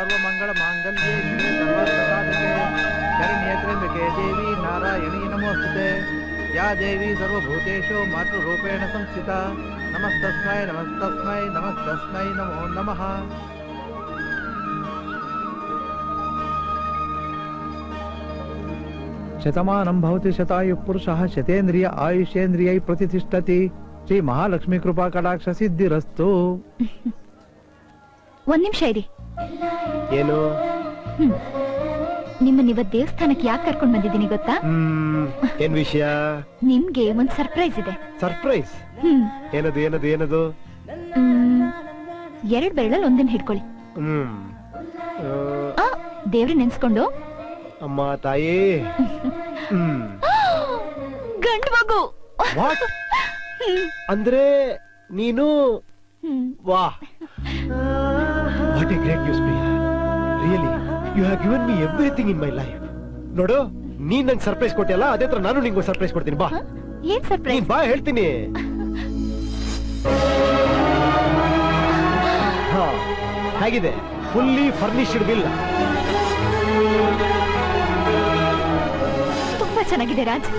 सर्वमंगलमांगल्ये शिवे सर्वार्थसाधके शरण्ये त्र्यंबके देवी नारायणी नमोस्तुते या देवी सर्वभूतेषु मातृरूपेण संस्थिता नमस्तस्मै नमस्तस्मै नमस्तस्मै नमो नमः। शतमानं भवति शतायुः पुरुषः शतेन्द्रिय आयुष्येन्द्रियै प्रतिष्ठति। ಶ್ರೀ ಮಹಾಲಕ್ಷ್ಮಿ ಕೃಪಾ ಕಟಾಕ್ಷ ಸಿದ್ಧಿರಸ್ತು. ಒಂದ್ ನಿಮಿಷ ಇರಿ. ಏನು? ನಿಮ್ಮನ್ನ ದೇವಸ್ಥಾನಕ್ಕೆ ಯಾಕೆ ಕರ್ಕೊಂಡ್ ಬಂದಿದ್ದೀನಿ ಗೊತ್ತಾ? ಏನ್ ವಿಷಯ? ನಿಮ್ಗೆ ಒಂದ್ ಸರ್ಪ್ರೈಸ್ ಇದೆ. ಸರ್ಪ್ರೈಸ್? ಏನದು ಏನದು ಏನದು? 2 ಬೆರಳಲ್ಲಿ ಒಂದಿನ ಹಿಡ್ಕೊಳ್ಳಿ. ದೇವ್ರ ನೆನ್ಸ್ಕೊಂಡು. ಅಮ್ಮ ತಾಯಿ. ಗಂಡು ಮಗು. ಅಂದ್ರೆ ನೀನು? ವಾಹ್, what a great news Priya. Really you have given me everything in my life. ನೋಡು, ನೀನ್ ನಂಗೆ ಸರ್ಪ್ರೈಸ್ ಕೊಟ್ಟಿಯಲ್ಲ, ಅದೇ ತರ ನಾನು ನಿಂಗೆ ಸರ್ಪ್ರೈಸ್ ಕೊಡ್ತೀನಿ. ಬಾ. ಏನ್ ಸರ್ಪ್ರೈಸ್? ಬಾ ಹೇಳ್ತೀನಿ. ಹಾ, ಹೇಗಿದೆ? Fully furnished villa. ತುಂಬಾ ಚೆನ್ನಾಗಿದೆ ರಾಜ್.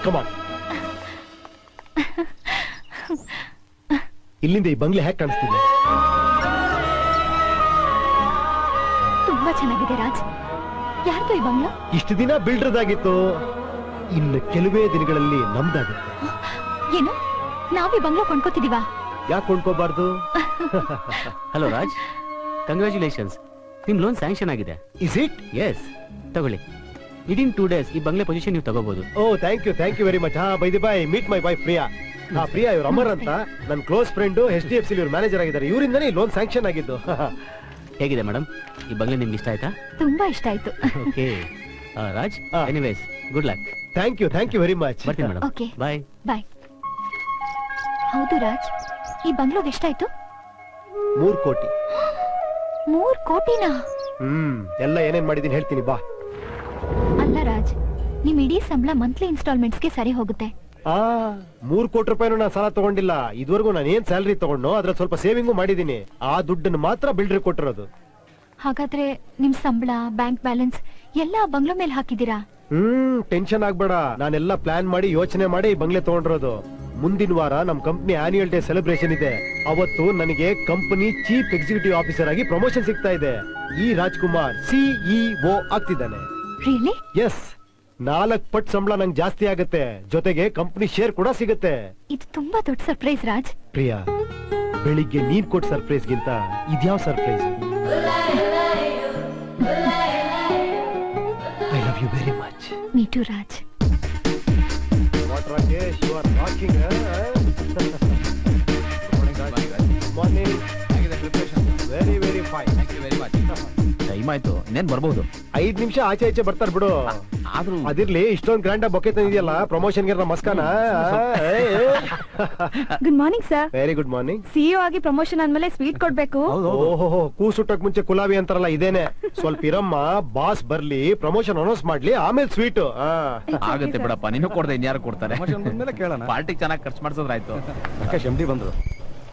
Come on. ಇಲ್ಲಿಂದ ಈ ಬಂಗ್ಲೆ ಹೇಗೆ ಕಾಣಿಸ್ತಿದೆ? ತುಂಬಾ ಚೆನ್ನಾಗಿದೆ ರಾಜ್. ಯಾರ್ದು ಈ ಬಂಗ್ಲಾ? ಇಷ್ಟು ದಿನ ಬಿಲ್ಡರ್ದಾಗಿತ್ತು, ಇನ್ನು ಕೆಲವೇ ದಿನಗಳಲ್ಲಿ ನಮ್ದಾಗುತ್ತೆ. ಏನು, ನಾವ್ ಈ ಬಂಗ್ಲಾ ಕೊಂಡ್ಕೋತಿದೀವಾ? ಯಾಕೆ ಕೊಂಡ್ಕೋಬಾರ್ದು? ಹಲೋ ರಾಜ್, ಕಂಗ್ರಾಚುಲೇಷನ್ಸ್, ನಿಮ್ ಲೋನ್ ಸ್ಯಾಂಕ್ಷನ್ ಆಗಿದೆ. Is it? ಎಸ್, ತಗೊಳ್ಳಿ. ವಿದಿನ್ 2 days ಈ ಬಂಗ್ಲೆ ಪೊಸಿಷನ್ ನೀವು ತಗೋಬಹುದು. Oh, thank you very much. By the by, meet my wife Priya. Priya, ಇವ್ರು ಅಮರ್ ಅಂತ ನನ್ನ ಕ್ಲೋಸ್ ಫ್ರೆಂಡ್, HDFC ಇವ್ರು ಮ್ಯಾನೇಜರ್ ಆಗಿದ್ದಾರೆ. ಇವರಿಂದನೇ ಲೋನ್ ಸ್ಯಾಂಕ್ಷನ್ ಆಗಿದ್ದು. ಹೇಗಿದೆ ಮೇಡಮ್, ಈ ಬಂಗ್ಲೆ ನಿಮ್ಗೆ ಇಷ್ಟ ಆಯ್ತಾ? ತುಂಬಾ ಇಷ್ಟ ಆಯ್ತು. Okay Raj, anyways good luck. Thank you very much. ಬರ್ತೀನಿ ಮೇಡಮ್. Okay, bye bye. ಹೌದು ರಾಜ್, ಈ ಬಂಗ್ಲೋಗೆ ಎಷ್ಟಾಯ್ತು? 3 ಕೋಟಿ. 3 ಕೋಟಿನಾ? ಎಲ್ಲ ಏನೇನ್ ಮಾಡಿದೀನಿ ಹೇಳ್ತೀನಿ, ಬಾ. ಅಲ್ಲ ರಾಜ್, ನಿಮ್ ಇಡೀ ಸಂಬಳ ಮಂತ್ಲಿ ಇನ್ಸ್ಟಾಲ್ಮೆಂಟ್ಸ್ಗೆ ಸರಿ ಹೋಗುತ್ತೆ. 3 ಕೋಟಿ ರೂಪಾಯಿನೂ ನಾನು ಸಾಲ ತಗೊಂಡಿಲ್ಲ. ಇದುವರೆಗೂ ನಾನು ಏನ್ ಸ್ಯಾಲರಿ ತಗೊಂಡು ಅದ್ರ ಸ್ವಲ್ಪ ಸೇವಿಂಗು ಮಾಡಿದೀನಿ. ಆ ದುಡ್ಡನ್ನು ಮಾತ್ರ ಬಿಲ್ಡರ್ ಕೊಟ್ಟಿರೋದು. ಹಾಗಾದ್ರೆ ನಿಮ್ ಸಂಬಳ, ಬ್ಯಾಂಕ್ ಬ್ಯಾಲೆನ್ಸ್ ಎಲ್ಲ ಬಂಗ್ಲೋ ಮೇಲೆ ಹಾಕಿದೀರಾ? ಟೆನ್ಷನ್ ಆಗ್ಬೇಡ, ನಾನೆಲ್ಲ ಪ್ಲಾನ್ ಮಾಡಿ ಯೋಚನೆ ಮಾಡಿ ಈ ಬಂಗ್ಲೆ ತಗೊಂಡಿರೋದು. ಮುಂದಿನ ವಾರ ನಮ್ ಕಂಪನಿ ಆನ್ಯುವಲ್ ಡೇ ಸೆಲೆಬ್ರೇಷನ್ ಇದೆ. ಅವತ್ತು ನನಗೆ ಕಂಪನಿ ಚೀಫ್ ಎಕ್ಸಿಕ್ಯೂಟಿವ್ ಆಫೀಸರ್ ಆಗಿ ಪ್ರಮೋಷನ್ ಸಿಗ್ತಾ ಇದೆ. ಈ ರಾಜ್ಕುಮಾರ್ CEO ಆಗ್ತಿದ್ದಾನೆ. ರಿಯಲಿ? ಎಸ್, 4 ಪಟ್ಟು ಸಂಬಳ ನಂಗೆ ಜಾಸ್ತಿ ಆಗುತ್ತೆ, ಜೊತೆಗೆ ಕಂಪನಿ ಶೇರ್ ಕೂಡ ಸಿಗುತ್ತೆ. ಇದು ತುಂಬಾ ದೊಡ್ಡ ಸರ್ಪ್ರೈಸ್ ರಾಜ್. ಪ್ರಿಯಾ, ಬೆಳಿಗ್ಗೆ ನೀನ್ ಕೊಟ್ಟ ಸರ್ಪ್ರೈಸ್ ಗಿಂತ ಇದ್ಯಾವ surprise? I love you very much. Me too Raj. What Rakesh, you are rocking. Morning. ಆಗಿದೆ preparation? Very very fine, thank you very much. Time ಆಯ್ತು, ಇನ್ನೇನ್ ಬರ್ಬೋದು. 5 ನಿಮಿಷ ಆಚೆ ಈಚೆ ಬರ್ತಾರ ಬಿಡು. ಆದ್ರೂ ಅದಿರ್ಲಿ, ಇಷ್ಟೊಂದು ಗ್ರ್ಯಾಂಡ್ ಆಗಿ ಬೊಕ್ಕೆ ತಂದಿದೆಯಲ್ಲ, ಪ್ರಮೋಷನ್ ಗೆ ಮಸ್ಕಾನ. Good morning sir. Very good morning. CEO ಆಗಿ ಪ್ರಮೋಷನ್ ಆದ್ಮೇಲೆ ಸ್ವೀಟ್ ಕೊಡ್ಬೇಕು. ಓಹೋ, ಕೂಸುಟ್ಟಕ್ ಮುಂಚೆ ಕುಲಾವಿ ಅಂತಾರಲ್ಲ, ಇದೇನೆ. ಸ್ವಲ್ಪ ಇರಮ್ಮ, ಬಾಸ್ ಬರ್ಲಿ, ಪ್ರಮೋಷನ್ ಅನೌನ್ಸ್ ಮಾಡ್ಲಿ, ಆಮೇಲೆ ಸ್ವೀಟ್. ಆಗತ್ತೆ ಬಿಡಪ್ಪ, ನೀನು ಕೊಡ್ದೆ ಇನ್ಯಾರು ಕೊಡ್ತಾರೆ? ಪಾರ್ಟಿ ಚೆನ್ನಾಗಿ ಖರ್ಚು ಮಾಡ್ಸೋದ್ರಾಯ್ತು. ಆಕಾಶ್ MD ಬಂದ್ರು.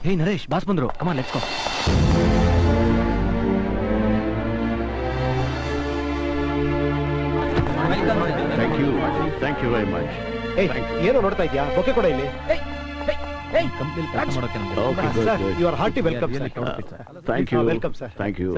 ಹೇ ನರೇಶ್, ಬಾಸ್ ಬಂದ್ರು. Come on, let's go. Thank you very much. ಏನು ನೋಡ್ತಾ ಇದ್ಯಾ? ಬೊಕ್ಕೆ ಕೊಡ ಇಲ್ಲಿ. ಕಂಪ್ನಿಲಿ ಕೆಲಸ ಮಾಡೋಕೆ ನಮ್ಗೆ. Okay, good. You are hearty welcome, sir. Thank you. Welcome, sir. Thank you.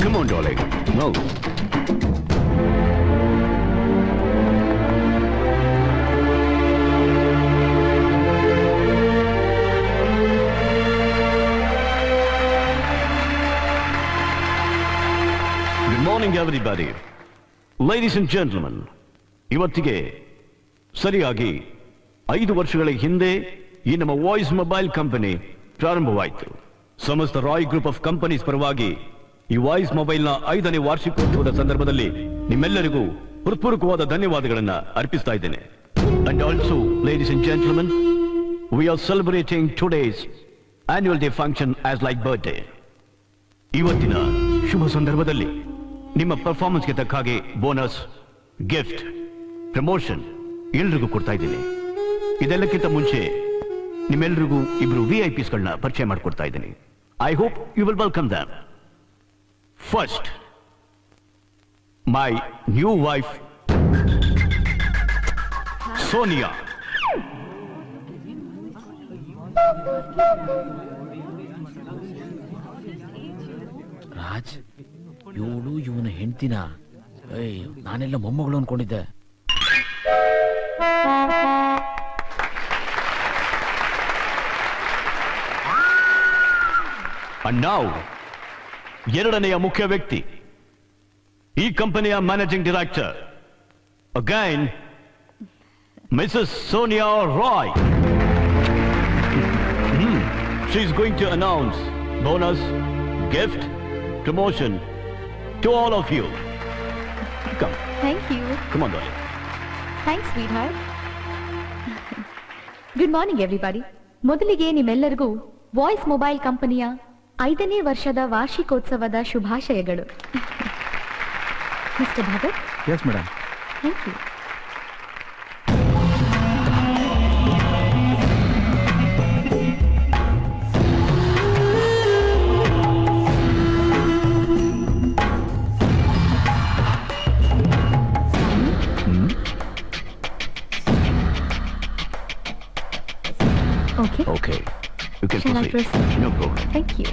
Come on, darling. No. Good morning, everybody. Ladies and gentlemen, ಇವತ್ತಿಗೆ ಸರಿಯಾಗಿ 5 ವರ್ಷಗಳ ಹಿಂದೆ ಈ ನಮ್ಮ ವಾಯ್ಸ್ ಮೊಬೈಲ್ ಕಂಪನಿ ಪ್ರಾರಂಭವಾಯಿತು. ಸಮಸ್ತ ರಾಯ್ ಗ್ರೂಪ್ ಆಫ್ ಕಂಪನೀಸ್ ಪರವಾಗಿ ಈ ವಾಯ್ಸ್ ಮೊಬೈಲ್ನ 5ನೇ ವಾರ್ಷಿಕೋತ್ಸವದ ಸಂದರ್ಭದಲ್ಲಿ ನಿಮ್ಮೆಲ್ಲರಿಗೂ ಹೃತ್ಪೂರ್ವಕವಾದ ಧನ್ಯವಾದಗಳನ್ನ ಅರ್ಪಿಸ್ತಾ ಇದ್ದೇನೆ. And also ladies and gentlemen, we are celebrating today's annual day function as like birthday. ಇವತ್ತಿನ ಶುಭ ಸಂದರ್ಭದಲ್ಲಿ ನಿಮ್ಮ ಪರ್ಫಾರ್ಮೆನ್ಸ್ಗೆ ತಕ್ಕ ಹಾಗೆ ಬೋನಸ್, ಗಿಫ್ಟ್, ಪ್ರಮೋಷನ್ ಎಲ್ರಿಗೂ ಕೊಡ್ತಾ ಇದ್ದೀನಿ. ಇದೆಲ್ಲಕ್ಕಿಂತ ಮುಂಚೆ ನಿಮ್ಮೆಲ್ರಿಗೂ ಇಬ್ರು VIPsಗಳನ್ನ ಪರಿಚಯ ಮಾಡಿಕೊಡ್ತಾ ಇದ್ದೀನಿ. I hope you will welcome them. First, my new wife Sonia. Raj, ಇವಳು ಇವನ ಹೆಂಡ್ತಿನ? ನಾನೆಲ್ಲ ಮೊಮ್ಮಗಳು ಅನ್ಕೊಂಡಿದ್ದೆ. And now, ಎರಡನೆಯ ಮುಖ್ಯ ವ್ಯಕ್ತಿ, ಈ ಕಂಪನಿಯ managing director, again Mrs Sonia Roy. She is going to announce bonus, gift, promotion to all of you. Come. Thank you. Come on, darling. Thanks, sweetheart. Good morning, everybody. ಮೊದಲಿಗೆ ನಿಮ್ಮೆಲ್ಲರಿಗೂ ವಾಯ್ಸ್ ಮೊಬೈಲ್ ಕಂಪನಿಯ 5ನೇ ವರ್ಷದ ವಾರ್ಷಿಕೋತ್ಸವದ ಶುಭಾಶಯಗಳು. Mister Bhagat. Yes madam. Thank you. Okay. You can Shall I proceed. proceed? No problem. Thank you.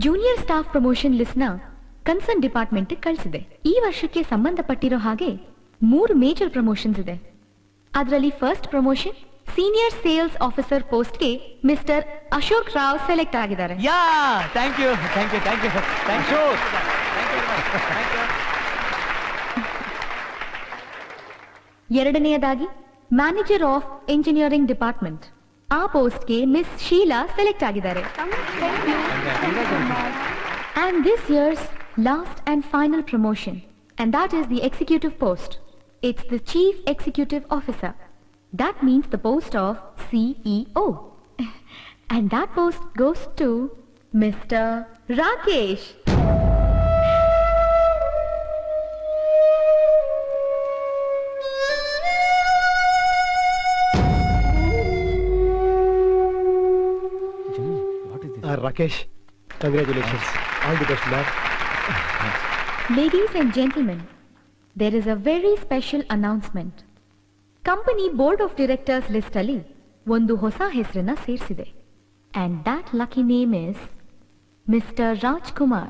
Junior staff promotion list ನ concern department ಕಳಿಸಿದೆ. ಈ ವರ್ಷಕ್ಕೆ ಸಂಬಂಧಪಟ್ಟಿರೋ ಹಾಗೆ 3 ಮೇಜರ್ ಪ್ರಮೋಷನ್ಸ್ ಇದೆ. ಅದರಲ್ಲಿ first promotion senior sales officer ಪೋಸ್ಟ್ಗೆ ಮಿಸ್ಟರ್ ಅಶೋಕ್ ರಾವ್ ಸೆಲೆಕ್ಟ್ ಆಗಿದ್ದಾರೆ. ಎರಡನೆಯದಾಗಿ ಮ್ಯಾನೇಜರ್ ಆಫ್ ಎಂಜಿನಿಯರಿಂಗ್ ಡಿಪಾರ್ಟ್ಮೆಂಟ್, ಆ ಪೋಸ್ಟ್ಗೆ ಮಿಸ್ ಶೀಲಾ ಸೆಲೆಕ್ಟ್ ಆಗಿದ್ದಾರೆ. And this year's last and final promotion, and that is the executive post. It's the Chief Executive Officer. That means the post of CEO. And that post goes to Mr. Rakesh. Rakesh, congratulations. All the best, man. Ladies and gentlemen, there is a very special announcement. Company Board of Directors list ಅಲ್ಲಿ ಒಂದು ಹೊಸ ಹೆಸರನ್ನ ಸೇರಿಸಿದೆ. And that lucky name is Mr. Rajkumar.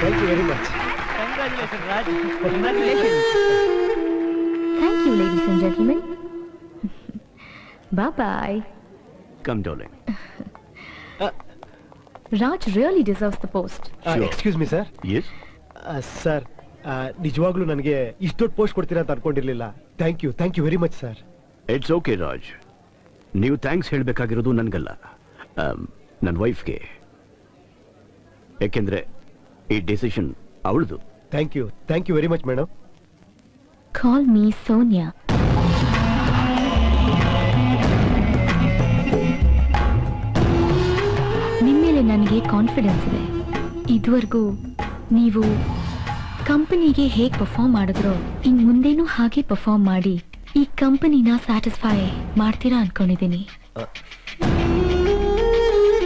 Thank you very much. Congratulations, Raj. Congratulations. Thank you, ladies and gentlemen. Bye-bye. Come, darling. Raj really deserves the post. Sure. Excuse me, sir. Yes? Sir, ನಿಜವಾಗ್ಲೂ ನನಗೆ ಇಷ್ಟೊಟ್ಟು post ಕೊಡ್ತೀರಾ ಅಂತ ಅನ್ಕೊಂಡಿರ್ಲಿಲ್ಲ. Thank you very much sir. It's okay Raj. ನೀವು thanks ಹೇಳಬೇಕಾಗಿರೋದು ನನಗಲ್ಲ, ನನ್ನ ವೈಫ್ಗೆ. ಯಾಕೆಂದ್ರೆ ಈ ಡಿಸಿಷನ್ ಅವಳದು. Thank you very much madam. Call me Sonia. ನಿಮ್ಮೇಲೆ ನನಗೆ ಕಾನ್ಫಿಡೆನ್ಸ್ ಇದೆ. ಇದುವರೆಗೂ ನೀವು ಕಂಪನಿಗೆ ಹೇಗೆ ಪರ್ಫಾರ್ಮ್ ಮಾಡಿದ್ರೋ ಇನ್ ಮುಂದೇನೂ ಹಾಗೆ ಪರ್ಫಾರ್ಮ್ ಮಾಡಿ ಈ ಕಂಪನಿನ ಸ್ಯಾಟಿಸ್ಫೈ ಮಾಡ್ತೀರಾ ಅನ್ಕೊಂಡಿದ್ದೀನಿ.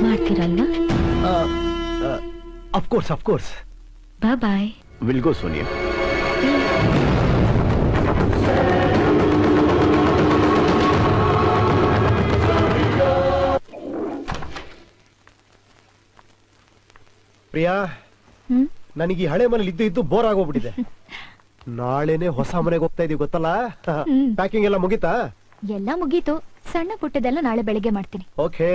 ಮಾಡ್ತೀರಲ್ವಾ? Of course. Bye. Will go Sonia. Priya, ನನಗೆ ಈ ಹಳೆ ಮನೇಲಿ ಇದ್ದು ಬೋರ್ ಆಗೋಗ್ಬಿಟ್ಟಿದೆ. ನಾಳೆನೆ ಹೊಸ ಮನೆಗೆ ಹೋಗ್ತಾ ಇದೀವಿ ಗೊತ್ತಲ್ಲ. ಪ್ಯಾಕಿಂಗ್ ಎಲ್ಲ ಮುಗೀತಾ? ಎಲ್ಲ ಮುಗೀತು. ಸಣ್ಣ ಪುಟ್ಟದೆಲ್ಲ ನಾಳೆ ಬೆಳಿಗ್ಗೆ ಮಾಡ್ತೀನಿ. ಓಕೆ.